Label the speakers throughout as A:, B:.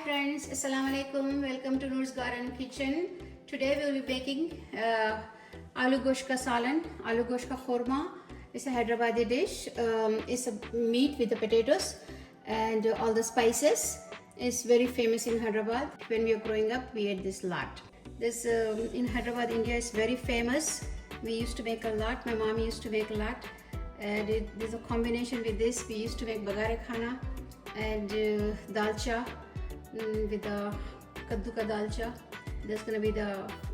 A: friends, Assalamu alaikum. Welcome to Noor's Garden Kitchen. Today we will be making Aloo Gosht Korma. It's a Hyderabadi dish. It's a meat with the potatoes and all the spices. It's very famous in Hyderabad. When we were growing up, we ate this lot. This in Hyderabad, India is very famous. We used to make a lot. My mom used to make a lot. And there's a combination with this. We used to make bagare khana and dalcha with the kaddu ka dalcha. That's gonna be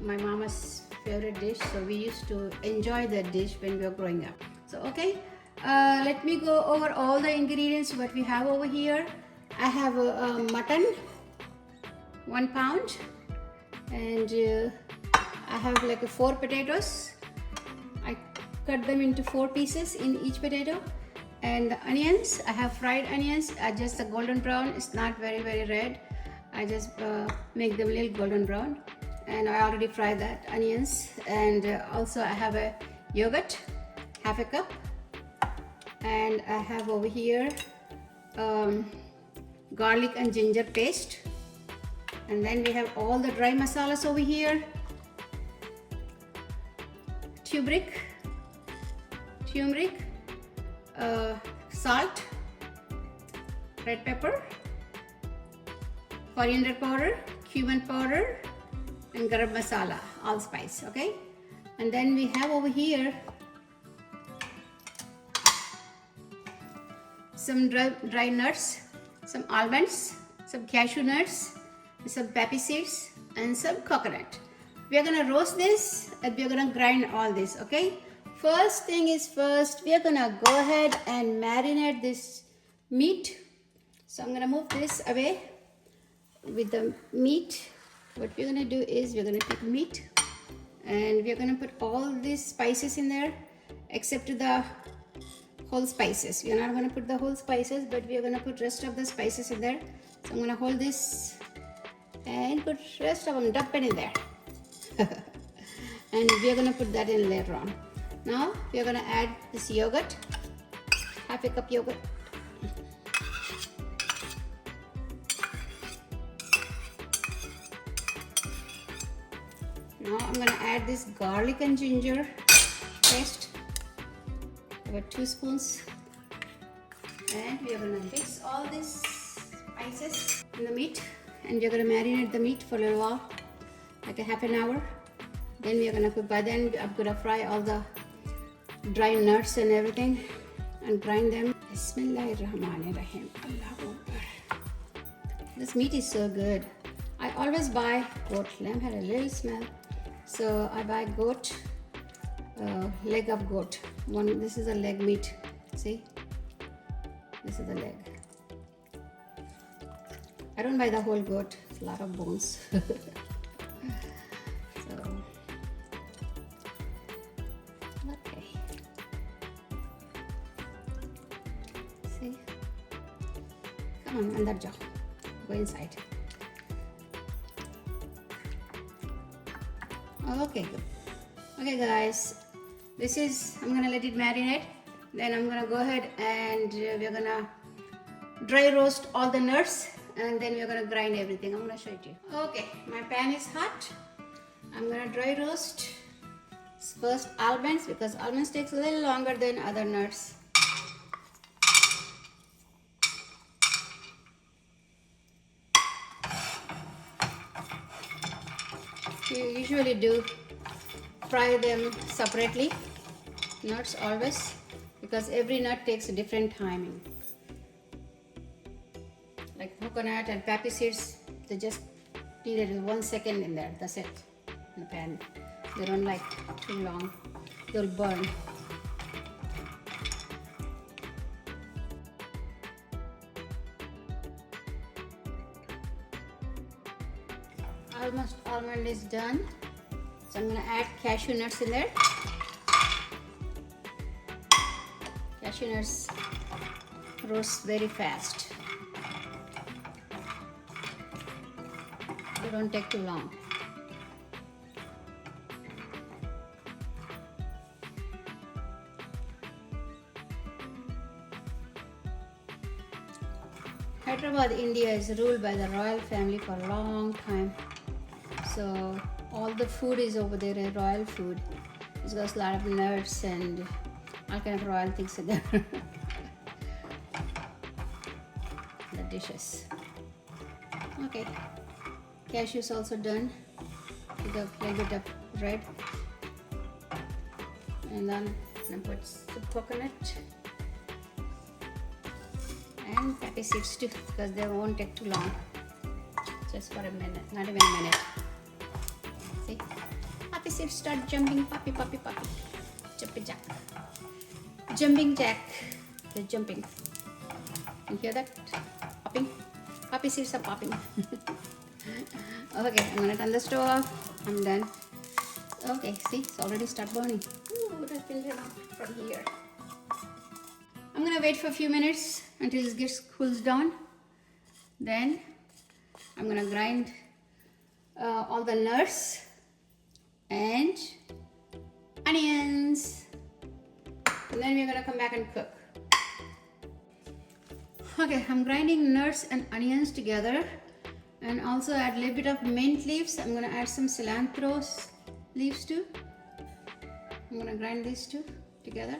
A: my mama's favorite dish. So we used to enjoy that dish when we were growing up. So okay, let me go over all the ingredients what we have over here. I have mutton, 1 pound, and I have like 4 potatoes. I cut them into 4 pieces in each potato. And the onions, I have fried onions, just a golden brown. It's not very red. I just make them a little golden brown, and I already fried that onions. And also I have a yogurt, half a cup, and I have over here garlic and ginger paste. And then we have all the dry masalas over here: turmeric, salt, red pepper, coriander powder, cumin powder, and garam masala, allspice. Okay, and then we have over here some dry nuts, some almonds, some cashew nuts, some poppy seeds, and some coconut. We are gonna roast this and we are gonna grind all this. Okay, first thing is first, we are gonna go ahead and marinate this meat. So I'm gonna move this away with the meat. What we're gonna do is we're gonna take meat and we're gonna put all these spices in there except the whole spices. We're not gonna put the whole spices, but we're gonna put rest of the spices in there. So I'm gonna hold this and put rest of them, dump it in there. And we're gonna put that in later on. Now we're gonna add this yogurt, half a cup yogurt. Now I'm gonna add this garlic and ginger paste, about 2 spoons. And we are gonna mix all these spices in the meat, and we are gonna marinate the meat for a little while, like a half an hour. Then we are gonna put, by then I'm gonna fry all the dry nuts and everything and grind them. Bismillahirrahmanirrahim. Allahu Akbar. This meat is so good. I always buy goat. Lamb had a little smell, so I buy goat, leg of goat. This is a leg meat. See, this is the leg. I don't buy the whole goat. It's a lot of bones. Okay. See? Come on, andar jao. Go inside. Okay, good. Okay, guys. This is, I'm gonna let it marinate. Then I'm gonna go ahead and we're gonna dry roast all the nuts, and then we're gonna grind everything. I'm gonna show it to you. Okay, my pan is hot. I'm gonna dry roast first almonds, because almonds takes a little longer than other nuts. You usually do fry them separately, nuts always, because every nut takes a different timing. Like coconut and poppy seeds, they just need it 1 second in there, that's it, in the pan. They don't like too long, they'll burn. Almost almond is done, so I'm gonna add cashew nuts in there. Cashew nuts roast very fast. They don't take too long. Hyderabad Hyderabad, India is ruled by the royal family for a long time. So all the food is over there, royal food. It's got a lot of nuts and all kind of royal things in there. The dishes. Okay, cashews also done with a little bit of red, and then I put the coconut and poppy seeds too, because they won't take too long. Just for a minute, not even a minute. See, poppy seeds start jumping, poppy, poppy, poppy, jumping jack, jumping jack. They're jumping. You hear that? Popping. Poppy seeds are popping. Okay, I'm gonna turn the stove off. I'm done. Okay, see, it's already start burning. Ooh, it has been lit up from here. I'm gonna wait for a few minutes until it cools down. Then I'm gonna grind all the nuts and onions, and then we're gonna come back and cook. Okay, I'm grinding nuts and onions together, and also add a little bit of mint leaves. I'm gonna add some cilantro leaves too. I'm gonna grind these two together,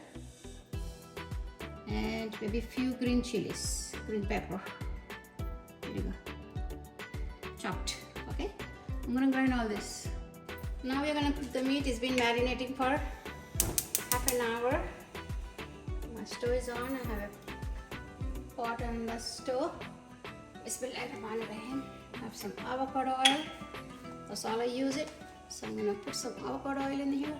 A: and maybe a few green chilies, green pepper. There you go, chopped. Okay, I'm gonna grind all this. Now we're gonna put the meat. It's been marinating for half an hour. My stove is on. I have a pot on the stove. Bismillahirrahmanirrahim. I have some avocado oil. That's all I use it. So I'm gonna put some avocado oil in here.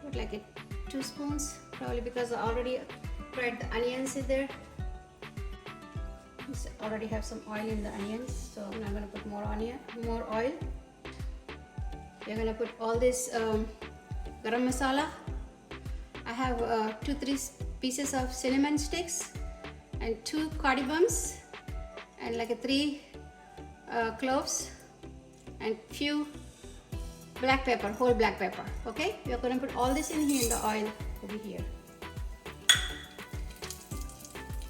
A: Put like 2 spoons, probably, because I already fried the onions in there. Just already have some oil in the onions, so I'm not gonna put more oil. We're gonna put all this garam masala. I have 2-3 pieces of cinnamon sticks and 2 cardamoms and like 3 cloves and few black pepper, whole black pepper. Okay, we are going to put all this in here in the oil over here.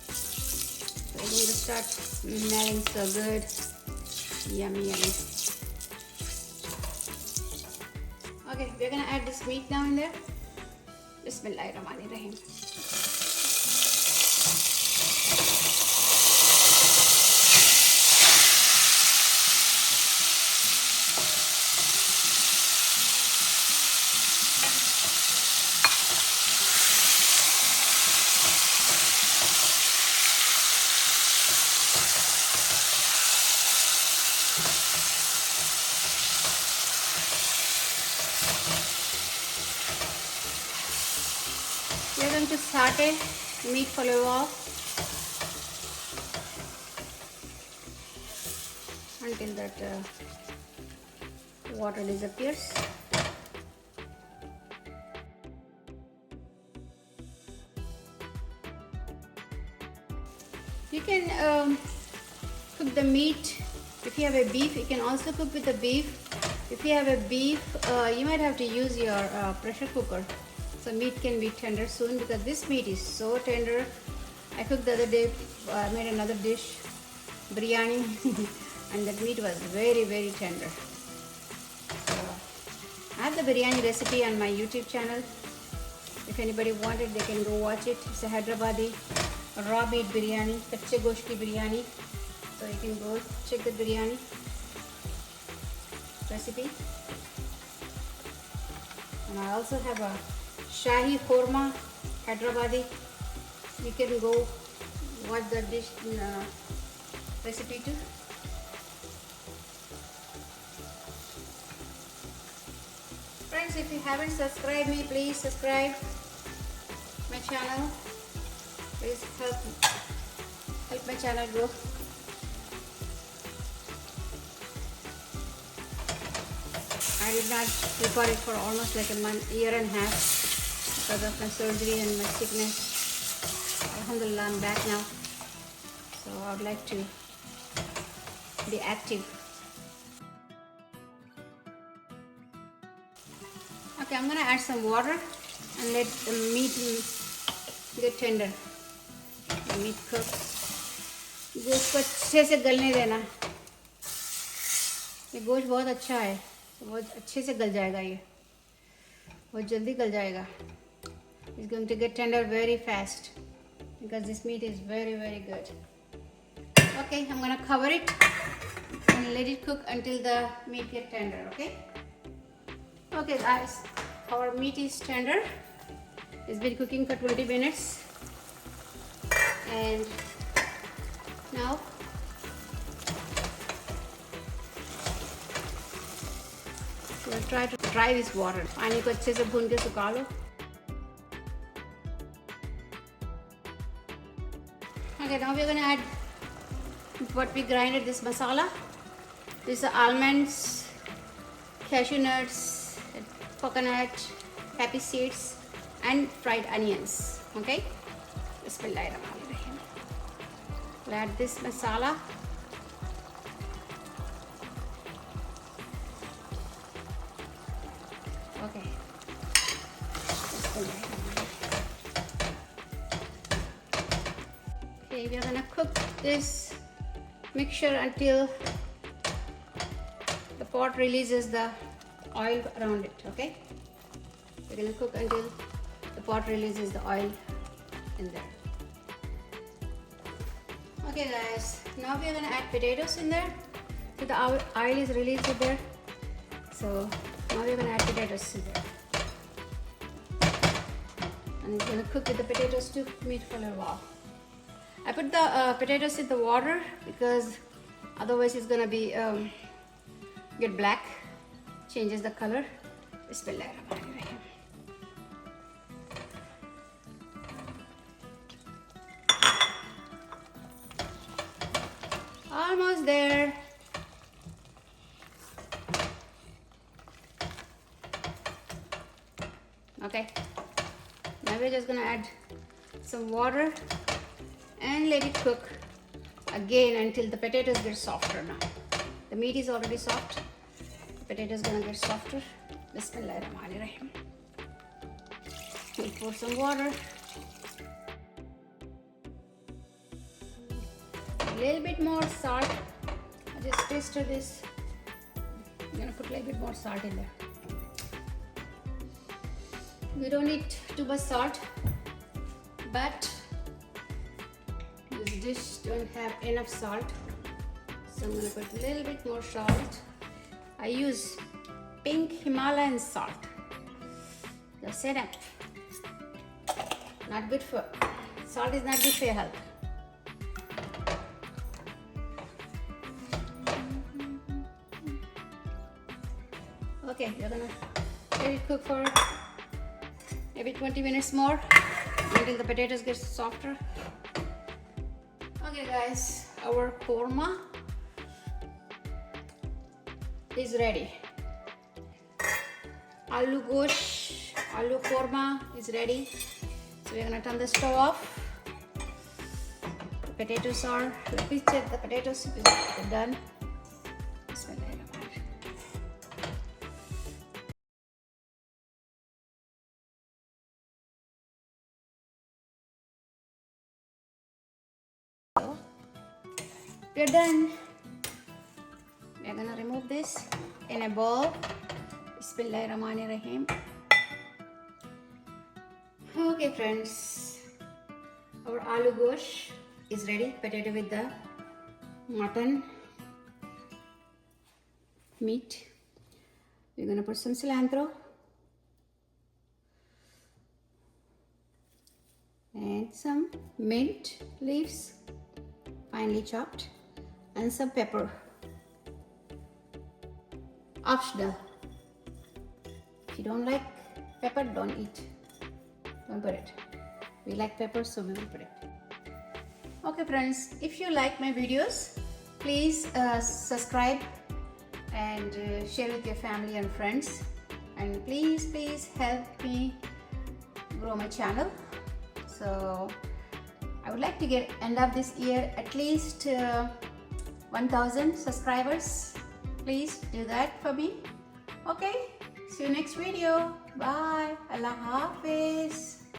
A: So we're going to start smelling so good. Yummy, yummy. Okay, we're going to add this meat now in there. Bismillahirrahmanirrahim. We are going to saute meat for a little while until that water disappears. You can cook the meat. If you have a beef, you can also cook with the beef. If you have a beef, you might have to use your pressure cooker. So meat can be tender soon, because this meat is so tender. I cooked the other day, made another dish, biryani, and that meat was very, very tender. So I have the biryani recipe on my YouTube channel. If anybody wanted, they can go watch it. It's a Hyderabadi raw meat biryani, kache gosht ki biryani. So you can go check the biryani recipe. And I also have a Shahi Korma Hyderabadi. You can go watch the dish recipe too. Friends, if you haven't subscribed me, please subscribe my channel. Please help my channel grow. I did not record it for almost like a year and a half because of my surgery and my sickness. Alhamdulillah, I'm back now. So I would like to be active. Okay, I'm gonna add some water and let the meat get tender. The meat cook. गोश्त को अच्छे से गलने देना। ये गोश्त बहुत अच्छा है, तो बहुत अच्छे से गल जाएगा, ये बहुत जल्दी गल जाएगा। It's going to get tender very fast because this meat is very good. Okay, I'm gonna cover it and let it cook until the meat get tender. Okay guys, our meat is tender. It's been cooking for 20 minutes and now we'll try to dry this water. पानी को अच्छे से भून के सुखा लो। Okay, now we're gonna add what we grinded, this masala. This is almonds, cashew nuts, coconut, poppy seeds, and fried onions. Okay, Bismillahirrahmanirrahim. We'll add this masala. Okay. Okay, we're gonna cook this mixture until the pot releases the oil around it. Okay, we're gonna cook until the pot releases the oil in there. Okay guys, now we're gonna add potatoes in there. So the oil is released in there, so now we're gonna add potatoes in there, and it's gonna cook with the potatoes to meat for a little while. I put the potatoes in the water because otherwise it's gonna be get black, changes the color. Bismillahirrahmanirrahim. Almost there. Okay, now we're just gonna add some water and let it cook again until the potatoes get softer. Now the meat is already soft, the potatoes gonna get softer. Bismillahirrahmanirrahim. We'll pour some water, a little bit more salt. I just tasted this. I'm gonna put a little bit more salt in there. We don't need too much salt, but this dish don't have enough salt, so I'm gonna put a little bit more salt. I use pink Himalayan salt. That's enough. Not good for salt is not good for your health. Okay, we're gonna let it cook for maybe 20 minutes more until the potatoes get softer. Okay guys, our korma is ready. Aloo korma is ready. So we're gonna turn the stove off. The potatoes are, let me check the potatoes if they're done. We're done. We're gonna remove this in a bowl. Bismillahirrahmanirrahim. Okay friends, our aloo gosht is ready. Potato with the mutton meat. We're gonna put some cilantro and some mint leaves, finely chopped, and some pepper. Optional. If you don't like pepper, don't eat. Don't put it. We like pepper, so we will put it. Okay friends, if you like my videos, please subscribe and share with your family and friends, and please help me grow my channel. So I would like to get end of this year at least 1000 subscribers. Please do that for me. Okay, see you next video. Bye. Allah Hafiz.